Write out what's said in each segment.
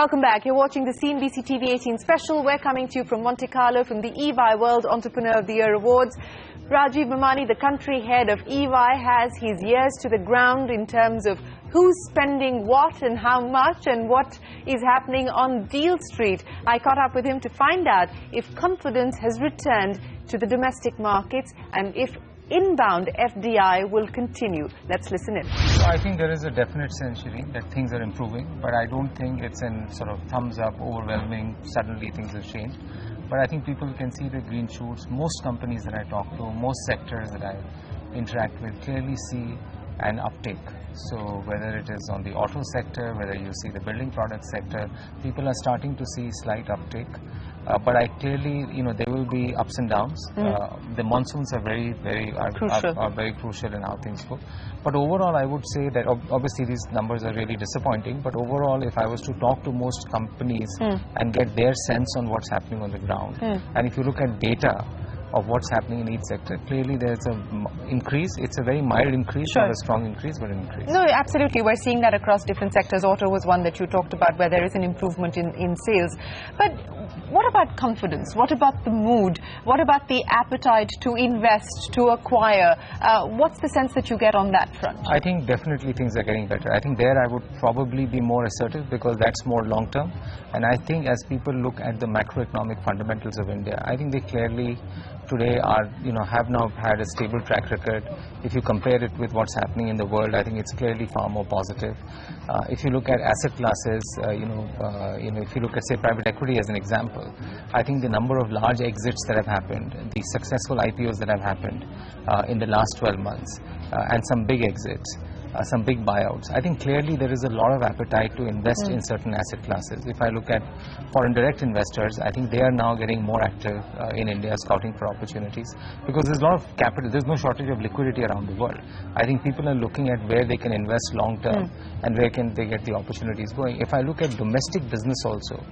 Welcome back. You're watching the CNBC TV 18 special. We're coming to you from Monte Carlo from the EY World Entrepreneur of the Year Awards. Rajiv Mamani, the country head of EY, has his ears to the ground in terms of who's spending what and how much and what is happening on Deal Street. I caught up with him to find out if confidence has returned to the domestic markets and if inbound FDI will continue. Let's listen in. So I think there is a definite sense, Shereen, that things are improving, but I don't think it's in sort of thumbs up, overwhelming, suddenly things have changed. But I think people can see the green shoots. Most companies that I talk to, most sectors that I interact with clearly see an uptake. So whether it is on the auto sector, whether you see the building product sector, people are starting to see slight uptake. But I clearly, there will be ups and downs. The monsoons are very crucial in how things go. But overall, I would say that obviously these numbers are really disappointing. But overall, if I was to talk to most companies and get their sense on what's happening on the ground, and if you look at data of what's happening in each sector, clearly there's an increase. It's a very mild increase, not a strong increase, but an increase. No, absolutely. We're seeing that across different sectors. Auto was one that you talked about where there is an improvement in sales. But what about confidence? What about the mood? What about the appetite to invest, to acquire? What's the sense that you get on that front? I think definitely things are getting better. I think there I would probably be more assertive because that's more long term. And I think as people look at the macroeconomic fundamentals of India, I think they clearly today are, have now had a stable track record. If you compare it with what's happening in the world, I think it's clearly far more positive. If you look at asset classes, if you look at, say, private equity as an example, I think the number of large exits that have happened, the successful IPOs that have happened in the last 12 months, and some big exits, some big buyouts. I think clearly there is a lot of appetite to invest in certain asset classes. If I look at foreign direct investors, I think they are now getting more active in India, scouting for opportunities, because there's a lot of capital. There's no shortage of liquidity around the world. I think people are looking at where they can invest long term and where can they get the opportunities going. If I look at domestic business also,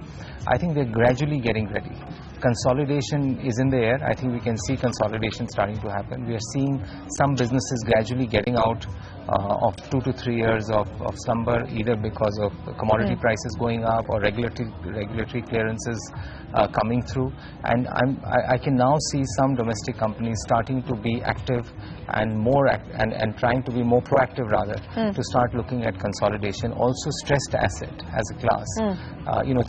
I think they're gradually getting ready. Consolidation is in the air. I think we can see consolidation starting to happen. We are seeing some businesses gradually getting out of 2 to 3 years of slumber, either because of commodity prices going up or regulatory clearances coming through. And I can now see some domestic companies starting to be active and and trying to be more proactive rather to start looking at consolidation. Also stressed asset as a class,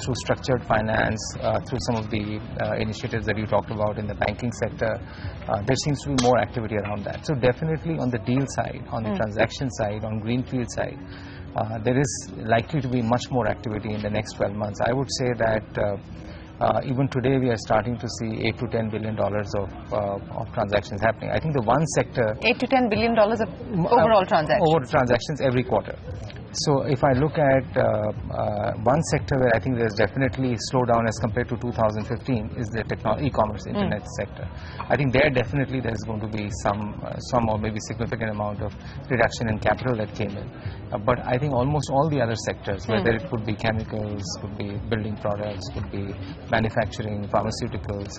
through structured finance, through some of the initiatives that you talked about in the banking sector, there seems to be more activity around that. So definitely on the deal side, on the transaction side, on greenfield side, there is likely to be much more activity in the next 12 months. I would say that even today we are starting to see $8 to $10 billion of transactions happening. I think the one sector... $8 to $10 billion of overall transactions? Over transactions every quarter. So if I look at one sector where I think there's definitely slowdown as compared to 2015 is the e-commerce internet sector. I think there's going to be some or maybe significant amount of reduction in capital that came in. But I think almost all the other sectors, whether it could be chemicals, could be building products, could be manufacturing, pharmaceuticals,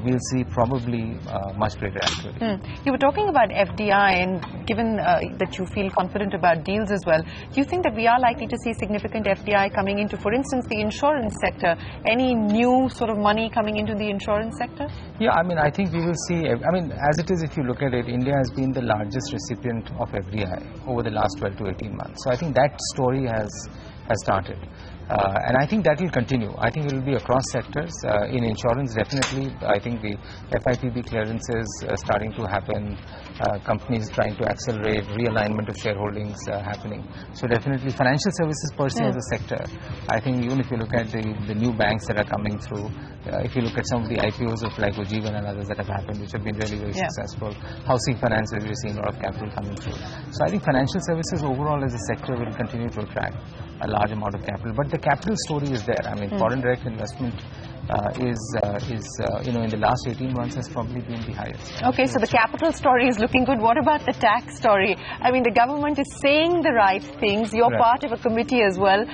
we'll see probably much greater activity. You were talking about FDI, and given that you feel confident about deals as well, do you think that we are likely to see significant FDI coming into, for instance, the insurance sector? Any new sort of money coming into the insurance sector? Yeah, I think we will see, as it is, if you look at it, India has been the largest recipient of FDI over the last 12 to 18 months. So I think that story has started. And I think that will continue. I think it will be across sectors. In insurance, definitely, I think the FIPB clearances starting to happen, companies trying to accelerate, realignment of shareholdings happening. So definitely financial services per se as a sector. I think even if you look at the new banks that are coming through, if you look at some of the IPOs of like Ujjivan and others that have happened, which have been really very successful. Housing finance, we're seeing a lot of capital coming through. So I think financial services overall as a sector will continue to attract a large amount of capital. But the capital story is there. Foreign direct investment in the last 18 months has probably been the highest. Okay, so the capital story is looking good. What about the tax story? The government is saying the right things. You're part of a committee as well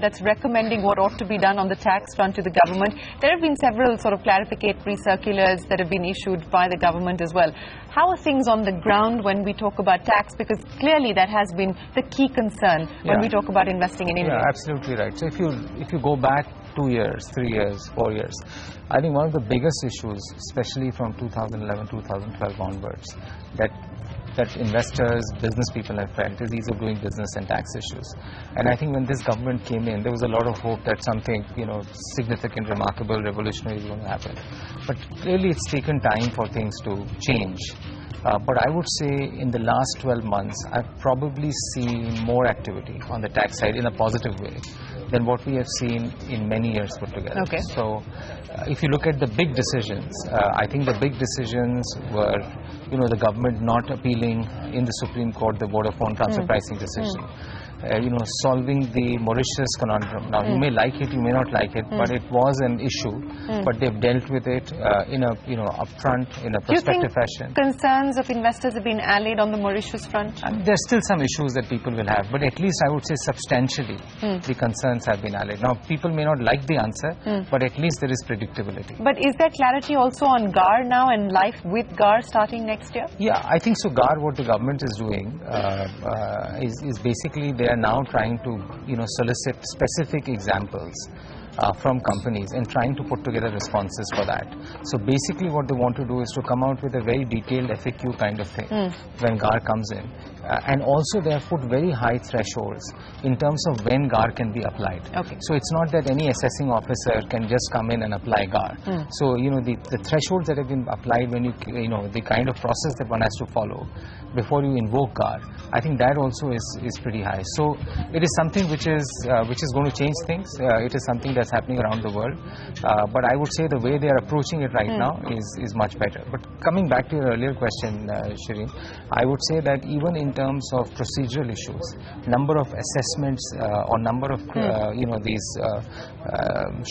that's recommending what ought to be done on the tax front to the government. There have been several sort of clarificatory circulars that have been issued by the government as well. How are things on the ground when we talk about tax? Because clearly that has been the key concern when we talk about investing in India. Yeah, absolutely right. So if you go back 2 years, 3 years, 4 years, I think one of the biggest issues, especially from 2011, 2012 onwards, that investors, business people have felt is ease of doing business and tax issues. And I think when this government came in, there was a lot of hope that something, significant, remarkable, revolutionary is going to happen. But really it's taken time for things to change. But I would say in the last 12 months, I've probably seen more activity on the tax side in a positive way than what we have seen in many years put together. Okay. So if you look at the big decisions, I think the big decisions were, the government not appealing in the Supreme Court the Vodafone transfer pricing decision. Solving the Mauritius conundrum. Now, you may like it, you may not like it, but it was an issue. But they've dealt with it in a, upfront, in a prospective fashion. Concerns of investors have been allayed on the Mauritius front? And there's still some issues that people will have, but at least I would say substantially the concerns have been allayed. Now, people may not like the answer, but at least there is predictability. But is there clarity also on GAR now and life with GAR starting next year? Yeah, I think so. GAR, what the government is doing is basically they are now trying to solicit specific examples from companies and trying to put together responses for that. So basically what they want to do is to come out with a very detailed FAQ kind of thing when GAR comes in. And also they have put very high thresholds in terms of when GAR can be applied. Okay. So it's not that any assessing officer can just come in and apply GAR. So the thresholds that have been applied when the kind of process that one has to follow before you invoke GAR, I think that also is pretty high. So it is something which is going to change things. It is something that's happening around the world. But I would say the way they are approaching it right now is much better. But coming back to your earlier question, Shereen, I would say that even in terms of procedural issues, number of assessments or number of these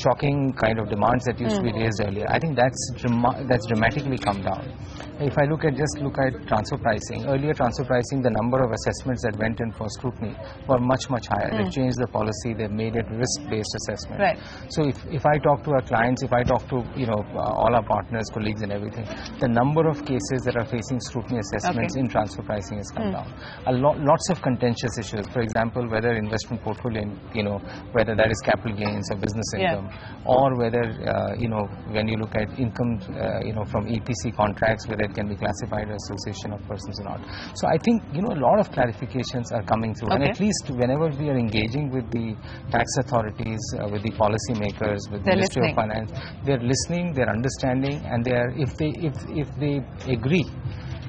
shocking kind of demands that used to be raised earlier, I think that's dramatically come down. If I look at transfer pricing, earlier transfer pricing, the number of assessments that went in for scrutiny were much higher. They've changed the policy, they've made it risk-based assessment. Right. So if I talk to our clients, if I talk to all our partners, colleagues and everything, the number of cases that are facing scrutiny assessments in transfer pricing has come down. Lots of contentious issues, for example, whether investment portfolio, whether that is capital gains or business income, or whether when you look at income from EPC contracts, whether it can be classified as association of persons or not. So I think a lot of clarifications are coming through, and at least whenever we are engaging with the tax authorities, with the policy makers, with the Ministry of Finance, they're listening, they're understanding, and if they agree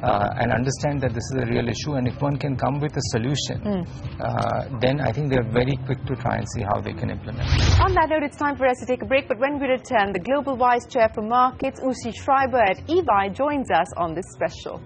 and understand that this is a real issue, and if one can come with a solution, then I think they're very quick to try and see how they can implement it. On that note, it's time for us to take a break, but when we return, the Global Vice Chair for Markets, Ushi Schreiber at EY, joins us on this special.